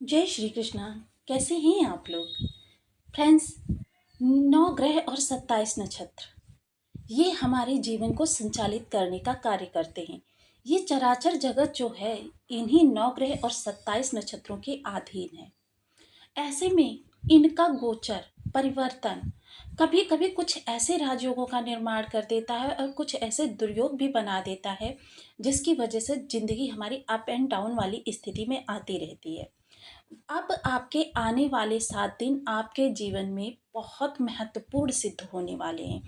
जय श्री कृष्णा। कैसे हैं आप लोग फ्रेंड्स। 9 ग्रह और 27 नक्षत्र ये हमारे जीवन को संचालित करने का कार्य करते हैं। ये चराचर जगत जो है इन्हीं 9 ग्रह और 27 नक्षत्रों के अधीन है। ऐसे में इनका गोचर परिवर्तन कभी कभी कुछ ऐसे राजयोगों का निर्माण कर देता है और कुछ ऐसे दुर्योग भी बना देता है जिसकी वजह से जिंदगी हमारी अप एंड डाउन वाली स्थिति में आती रहती है। अब आपके आने वाले 7 दिन आपके जीवन में बहुत महत्वपूर्ण सिद्ध होने वाले हैं।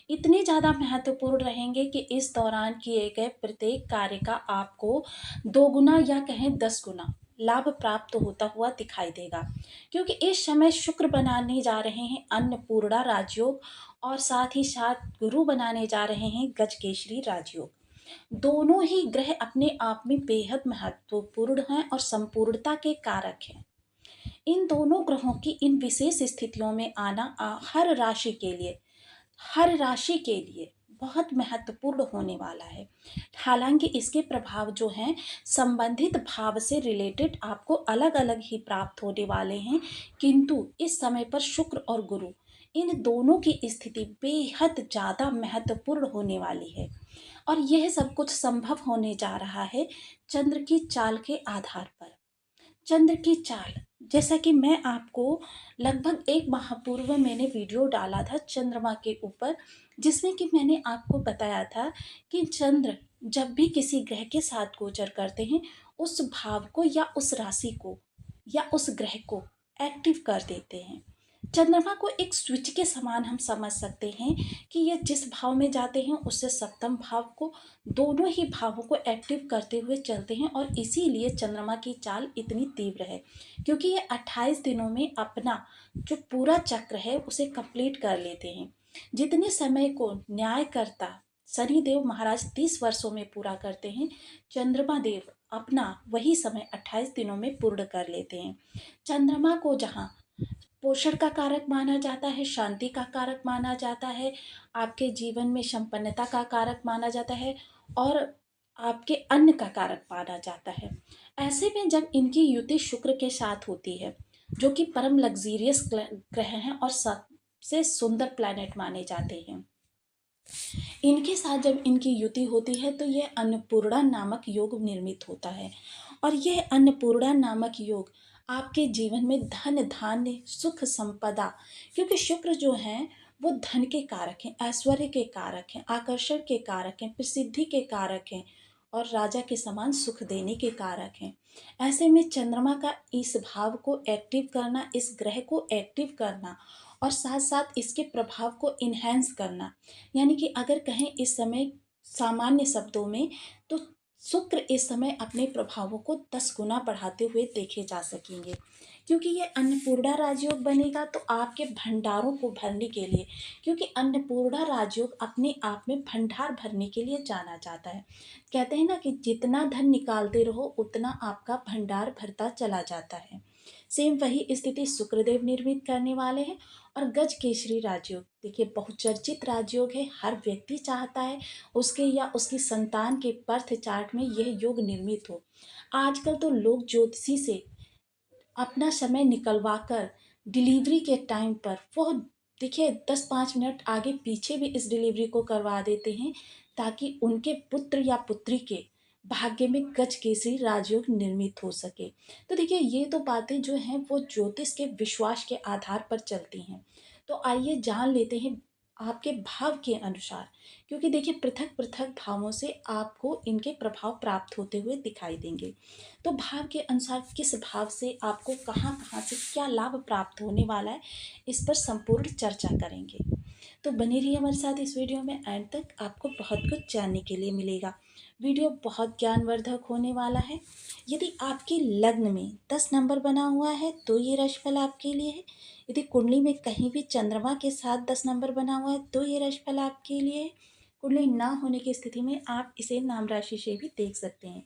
इतने ज़्यादा महत्वपूर्ण रहेंगे कि इस दौरान किए गए प्रत्येक कार्य का आपको 2 गुना या कहें 10 गुना लाभ प्राप्त होता हुआ दिखाई देगा। क्योंकि इस समय शुक्र बनाने जा रहे हैं अन्नपूर्णा राजयोग और साथ ही साथ गुरु बनाने जा रहे हैं गजकेसरी राजयोग। दोनों ही ग्रह अपने आप में बेहद महत्वपूर्ण हैं और संपूर्णता के कारक हैं। इन दोनों ग्रहों की इन विशेष स्थितियों में आना हर राशि के लिए बहुत महत्वपूर्ण होने वाला है। हालांकि इसके प्रभाव जो हैं संबंधित भाव से रिलेटेड आपको अलग अलग ही प्राप्त होने वाले हैं, किंतु इस समय पर शुक्र और गुरु इन दोनों की स्थिति बेहद ज़्यादा महत्वपूर्ण होने वाली है। और यह सब कुछ संभव होने जा रहा है चंद्र की चाल के आधार पर। चंद्र की चाल, जैसा कि मैं आपको लगभग 1 माह पूर्व मैंने वीडियो डाला था चंद्रमा के ऊपर, जिसमें कि मैंने आपको बताया था कि चंद्र जब भी किसी ग्रह के साथ गोचर करते हैं उस भाव को या उस राशि को या उस ग्रह को एक्टिव कर देते हैं। चंद्रमा को एक स्विच के समान हम समझ सकते हैं कि ये जिस भाव में जाते हैं उससे सप्तम भाव को, दोनों ही भावों को एक्टिव करते हुए चलते हैं। और इसीलिए चंद्रमा की चाल इतनी तीव्र है क्योंकि ये 28 दिनों में अपना जो पूरा चक्र है उसे कंप्लीट कर लेते हैं। जितने समय को न्यायकर्ता शनिदेव महाराज 30 वर्षों में पूरा करते हैं, चंद्रमा देव अपना वही समय 28 दिनों में पूर्ण कर लेते हैं। चंद्रमा को जहाँ पोषण का कारक माना जाता है, शांति का कारक माना जाता है, आपके जीवन में संपन्नता का कारक माना जाता है और आपके अन्न का कारक माना जाता है। ऐसे में जब इनकी युति शुक्र के साथ होती है, जो कि परम लग्जीरियस ग्रह हैं और सबसे सुंदर प्लैनेट माने जाते हैं, इनके साथ जब इनकी युति होती है तो यह अन्नपूर्णा नामक योग निर्मित होता है। और यह अन्नपूर्णा नामक योग आपके जीवन में धन धान्य सुख संपदा, क्योंकि शुक्र जो है वो धन के कारक हैं, ऐश्वर्य के कारक हैं, आकर्षण के कारक हैं, प्रसिद्धि के कारक हैं और राजा के समान सुख देने के कारक हैं। ऐसे में चंद्रमा का इस भाव को एक्टिव करना, इस ग्रह को एक्टिव करना और साथ साथ इसके प्रभाव को इन्हेंस करना, यानी कि अगर कहें इस समय सामान्य शब्दों में, तो शुक्र इस समय अपने प्रभावों को 10 गुना बढ़ाते हुए देखे जा सकेंगे। क्योंकि ये अन्नपूर्णा राजयोग बनेगा तो आपके भंडारों को भरने के लिए, क्योंकि अन्नपूर्णा राजयोग अपने आप में भंडार भरने के लिए जाना जाता है। कहते हैं ना कि जितना धन निकालते रहो उतना आपका भंडार भरता चला जाता है। सेम वही स्थिति शुक्रदेव निर्मित करने वाले हैं। और गज केसरी राजयोग देखिए बहुचर्चित राजयोग है, हर व्यक्ति चाहता है उसके या उसकी संतान के बर्थ चार्ट में यह योग निर्मित हो। आजकल तो लोग ज्योतिषी से अपना समय निकलवा कर डिलीवरी के टाइम पर वो देखिए 10-5 मिनट आगे पीछे भी इस डिलीवरी को करवा देते हैं ताकि उनके पुत्र या पुत्री के भाग्य में गज केसरी राजयोग निर्मित हो सके। तो देखिए ये तो बातें जो हैं वो ज्योतिष के विश्वास के आधार पर चलती हैं। तो आइए जान लेते हैं आपके भाव के अनुसार, क्योंकि देखिए पृथक पृथक भावों से आपको इनके प्रभाव प्राप्त होते हुए दिखाई देंगे। तो भाव के अनुसार किस भाव से आपको कहाँ कहाँ से क्या लाभ प्राप्त होने वाला है, इस पर संपूर्ण चर्चा करेंगे। तो बने रहिए हमारे साथ इस वीडियो में, एंड तक आपको बहुत कुछ जानने के लिए मिलेगा। वीडियो बहुत ज्ञानवर्धक होने वाला है। यदि आपके लग्न में 10 नंबर बना हुआ है तो ये राशिफल आपके लिए है। यदि कुंडली में कहीं भी चंद्रमा के साथ 10 नंबर बना हुआ है तो ये राशिफल आपके लिए है। कुंडली ना होने की स्थिति में आप इसे नाम राशि से भी देख सकते हैं।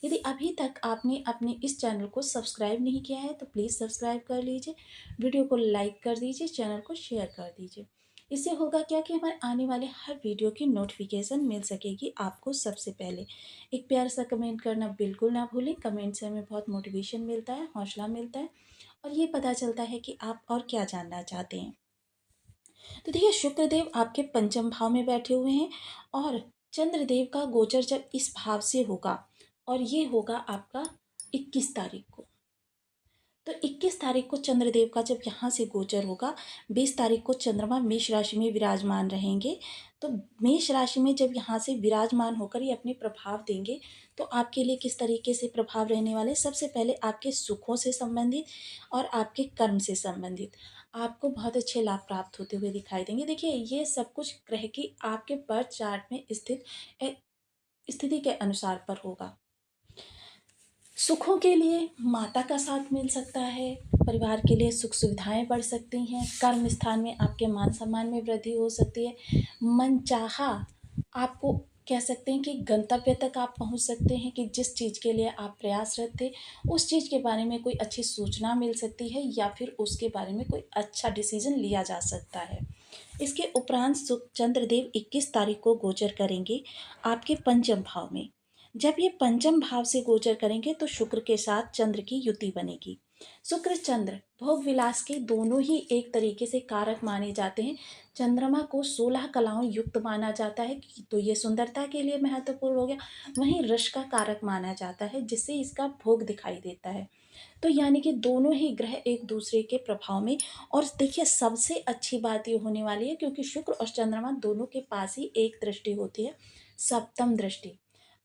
यदि अभी तक आपने अपने इस चैनल को सब्सक्राइब नहीं किया है तो प्लीज़ सब्सक्राइब कर लीजिए, वीडियो को लाइक कर दीजिए, चैनल को शेयर कर दीजिए। इससे होगा क्या कि हमारे आने वाले हर वीडियो की नोटिफिकेशन मिल सकेगी आपको सबसे पहले। एक प्यार सा कमेंट करना बिल्कुल ना भूलें, कमेंट से हमें बहुत मोटिवेशन मिलता है, हौसला मिलता है और ये पता चलता है कि आप और क्या जानना चाहते हैं। तो देखिए, शुक्रदेव आपके पंचम भाव में बैठे हुए हैं और चंद्रदेव का गोचर जब इस भाव से होगा और ये होगा आपका 21 तारीख को। तो 21 तारीख को चंद्रदेव का जब यहाँ से गोचर होगा, 20 तारीख को चंद्रमा मेष राशि में विराजमान रहेंगे। तो मेष राशि में जब यहाँ से विराजमान होकर ये अपने प्रभाव देंगे, तो आपके लिए किस तरीके से प्रभाव रहने वाले? सबसे पहले आपके सुखों से संबंधित और आपके कर्म से संबंधित आपको बहुत अच्छे लाभ प्राप्त होते हुए दिखाई देंगे। देखिए, ये सब कुछ ग्रह की आपके बर्थ चार्ट में स्थित स्थिति के अनुसार पर होगा। सुखों के लिए माता का साथ मिल सकता है, परिवार के लिए सुख सुविधाएं बढ़ सकती हैं, कर्म स्थान में आपके मान सम्मान में वृद्धि हो सकती है, मनचाहा आपको कह सकते हैं कि गंतव्य तक आप पहुंच सकते हैं कि जिस चीज़ के लिए आप प्रयासरत थे उस चीज़ के बारे में कोई अच्छी सूचना मिल सकती है या फिर उसके बारे में कोई अच्छा डिसीजन लिया जा सकता है। इसके उपरांत चंद्रदेव 21 तारीख को गोचर करेंगे आपके पंचम भाव में। जब ये पंचम भाव से गोचर करेंगे तो शुक्र के साथ चंद्र की युति बनेगी। शुक्र चंद्र भोग विलास के दोनों ही एक तरीके से कारक माने जाते हैं। चंद्रमा को 16 कलाओं युक्त माना जाता है, तो ये सुंदरता के लिए महत्वपूर्ण हो गया। वहीं रस का कारक माना जाता है जिससे इसका भोग दिखाई देता है। तो यानी कि दोनों ही ग्रह एक दूसरे के प्रभाव में। और देखिए, सबसे अच्छी बात ये होने वाली है क्योंकि शुक्र और चंद्रमा दोनों के पास ही एक दृष्टि होती है, सप्तम दृष्टि।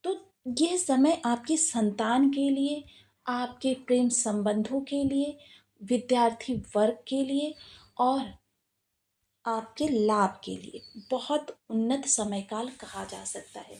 तो यह समय आपकी संतान के लिए, आपके प्रेम संबंधों के लिए, विद्यार्थी वर्ग के लिए और आपके लाभ के लिए बहुत उन्नत समय काल कहा जा सकता है।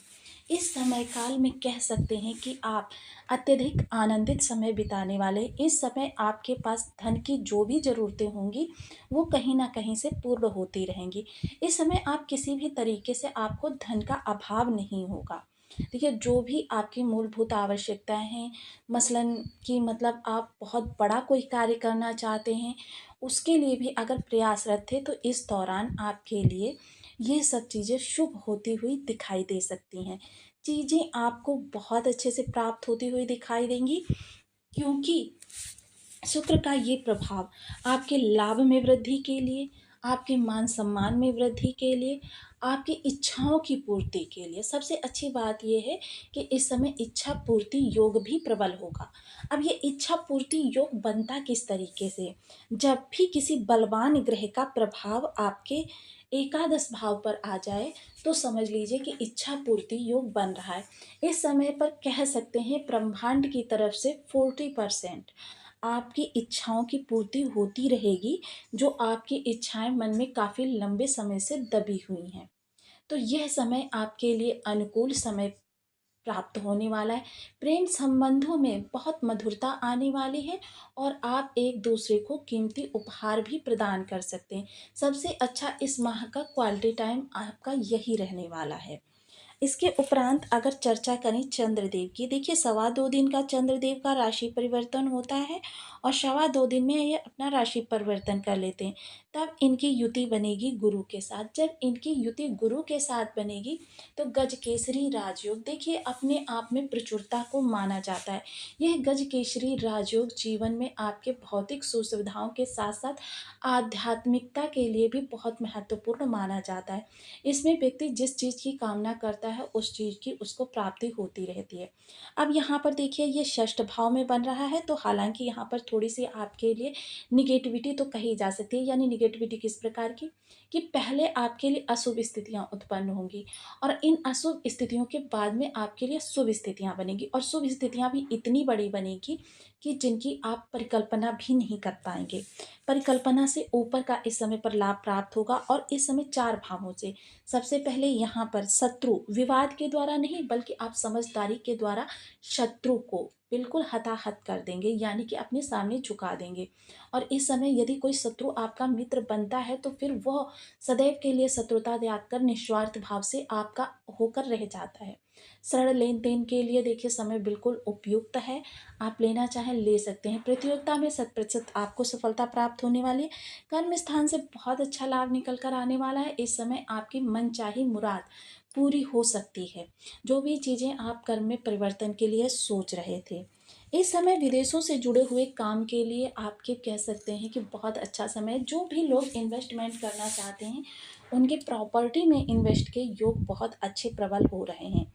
इस समय काल में कह सकते हैं कि आप अत्यधिक आनंदित समय बिताने वाले। इस समय आपके पास धन की जो भी ज़रूरतें होंगी वो कहीं ना कहीं से पूर्ण होती रहेंगी। इस समय आप किसी भी तरीके से आपको धन का अभाव नहीं होगा। देखिए, जो भी आपकी मूलभूत आवश्यकताएं हैं, मसलन कि मतलब आप बहुत बड़ा कोई कार्य करना चाहते हैं, उसके लिए भी अगर प्रयासरत थे तो इस दौरान आपके लिए ये सब चीज़ें शुभ होती हुई दिखाई दे सकती हैं। चीज़ें आपको बहुत अच्छे से प्राप्त होती हुई दिखाई देंगी क्योंकि शुक्र का ये प्रभाव आपके लाभ में वृद्धि के लिए, आपके मान सम्मान में वृद्धि के लिए, आपकी इच्छाओं की पूर्ति के लिए। सबसे अच्छी बात ये है कि इस समय इच्छा पूर्ति योग भी प्रबल होगा। अब ये इच्छा पूर्ति योग बनता किस तरीके से? जब भी किसी बलवान ग्रह का प्रभाव आपके एकादश भाव पर आ जाए तो समझ लीजिए कि इच्छा पूर्ति योग बन रहा है। इस समय पर कह सकते हैं ब्रह्मांड की तरफ से 40% आपकी इच्छाओं की पूर्ति होती रहेगी, जो आपकी इच्छाएं मन में काफ़ी लंबे समय से दबी हुई हैं। तो यह समय आपके लिए अनुकूल समय प्राप्त होने वाला है। प्रेम संबंधों में बहुत मधुरता आने वाली है और आप एक दूसरे को कीमती उपहार भी प्रदान कर सकते हैं। सबसे अच्छा इस माह का क्वालिटी टाइम आपका यही रहने वाला है। इसके उपरांत अगर चर्चा करें चंद्रदेव की, देखिए 2.25 दिन का चंद्रदेव का राशि परिवर्तन होता है और 2.25 दिन में ये अपना राशि परिवर्तन कर लेते हैं। तब इनकी युति बनेगी गुरु के साथ। जब इनकी युति गुरु के साथ बनेगी तो गज केसरी राजयोग, देखिए अपने आप में प्रचुरता को माना जाता है। यह गज केसरी राजयोग जीवन में आपके भौतिक सुख सुविधाओं के साथ साथ आध्यात्मिकता के लिए भी बहुत महत्वपूर्ण माना जाता है। इसमें व्यक्ति जिस चीज़ की कामना करता है उस चीज़ की उसको प्राप्ति होती रहती है। अब यहाँ पर देखिए, ये षष्ठ भाव में बन रहा है तो हालांकि यहाँ पर थोड़ी सी आपके लिए निगेटिविटी तो कही जा सकती है। यानी निगेटिविटी किस प्रकार की, कि पहले आपके लिए अशुभ स्थितियाँ उत्पन्न होंगी और इन अशुभ स्थितियों के बाद में आपके लिए शुभ स्थितियाँ बनेंगी और शुभ स्थितियाँ भी इतनी बड़ी बनेगी कि जिनकी आप परिकल्पना भी नहीं कर पाएंगे। परिकल्पना से ऊपर का इस समय पर लाभ प्राप्त होगा और इस समय 4 भावों से। सबसे पहले यहाँ पर शत्रु विवाद के द्वारा नहीं बल्कि आप समझदारी के द्वारा शत्रु को बिल्कुल हताहत कर देंगे, यानी कि अपने सामने झुका देंगे। और इस समय यदि कोई शत्रु आपका मित्र बनता है तो फिर वह सदैव के लिए शत्रुता त्याग कर निस्वार्थ भाव से आपका होकर रह जाता है। सरल लेन-देन के लिए देखिए समय बिल्कुल उपयुक्त है, आप लेना चाहें ले सकते हैं। प्रतियोगिता में 100% आपको सफलता प्राप्त होने वाली है। कर्म स्थान से बहुत अच्छा लाभ निकल कर आने वाला है। इस समय आपकी मनचाही मुराद पूरी हो सकती है, जो भी चीज़ें आप कर्म में परिवर्तन के लिए सोच रहे थे। इस समय विदेशों से जुड़े हुए काम के लिए आपके कह सकते हैं कि बहुत अच्छा समय है। जो भी लोग इन्वेस्टमेंट करना चाहते हैं, उनके प्रॉपर्टी में इन्वेस्ट के योग बहुत अच्छे प्रबल हो रहे हैं।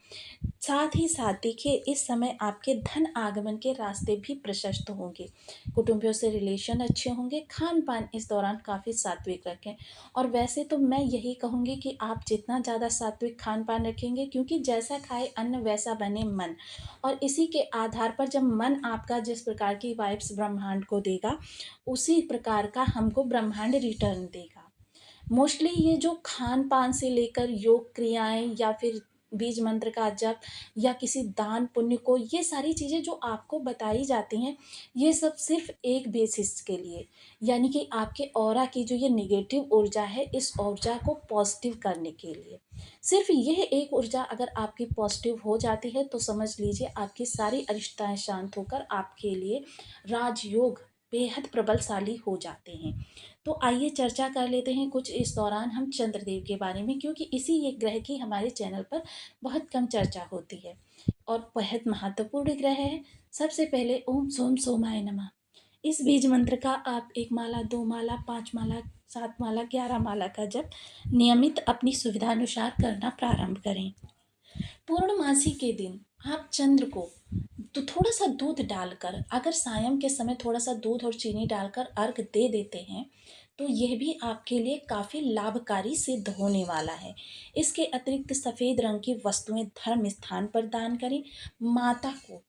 साथ ही साथ देखिए इस समय आपके धन आगमन के रास्ते भी प्रशस्त होंगे। कुटुंबियों से रिलेशन अच्छे होंगे। खान-पान इस दौरान काफ़ी सात्विक रखें। और वैसे तो मैं यही कहूँगी कि आप जितना ज़्यादा सात्विक खान-पान रखेंगे, क्योंकि जैसा खाए अन्न वैसा बने मन। और इसी के आधार पर जब मन आपका जिस प्रकार की वाइब्स ब्रह्मांड को देगा, उसी प्रकार का हमको ब्रह्मांड रिटर्न देगा। मोस्टली ये जो खान-पान से लेकर योग क्रियाएँ या फिर बीज मंत्र का जप या किसी दान पुण्य को, ये सारी चीज़ें जो आपको बताई जाती हैं, ये सब सिर्फ़ एक बेसिस के लिए, यानी कि आपके ऑरा की जो ये नेगेटिव ऊर्जा है, इस ऊर्जा को पॉज़िटिव करने के लिए। सिर्फ़ यह एक ऊर्जा अगर आपकी पॉज़िटिव हो जाती है, तो समझ लीजिए आपकी सारी अरिष्टताएँ शांत होकर आपके लिए राजयोग बेहद प्रबलशाली हो जाते हैं। तो आइए चर्चा कर लेते हैं कुछ इस दौरान हम चंद्रदेव के बारे में, क्योंकि इसी एक ग्रह की हमारे चैनल पर बहुत कम चर्चा होती है और बेहद महत्वपूर्ण ग्रह है। सबसे पहले ओम सोम सोमाय नमः। इस बीज मंत्र का आप 1 माला, 2 माला, 5 माला, 7 माला, 11 माला का जप नियमित अपनी सुविधानुसार करना प्रारंभ करें। पूर्णमासी के दिन आप चंद्र को तो थोड़ा सा दूध डालकर, अगर सायं के समय थोड़ा सा दूध और चीनी डालकर अर्घ दे देते हैं, तो यह भी आपके लिए काफ़ी लाभकारी सिद्ध होने वाला है। इसके अतिरिक्त सफ़ेद रंग की वस्तुएं धर्म स्थान पर दान करें। माता को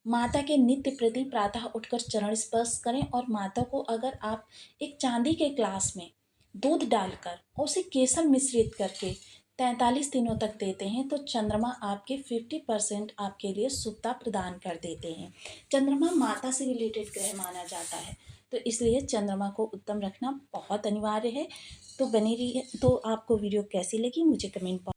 माता के नित्य प्रति प्रातः उठकर चरण स्पर्श करें। और माता को अगर आप एक चांदी के ग्लास में दूध डालकर और उसे केसर मिश्रित करके 43 दिनों तक देते हैं, तो चंद्रमा आपके 50% आपके लिए शुभता प्रदान कर देते हैं। चंद्रमा माता से रिलेटेड ग्रह माना जाता है, तो इसलिए चंद्रमा को उत्तम रखना बहुत अनिवार्य है। तो बनी रही है। तो आपको वीडियो कैसी लगी मुझे कमेंट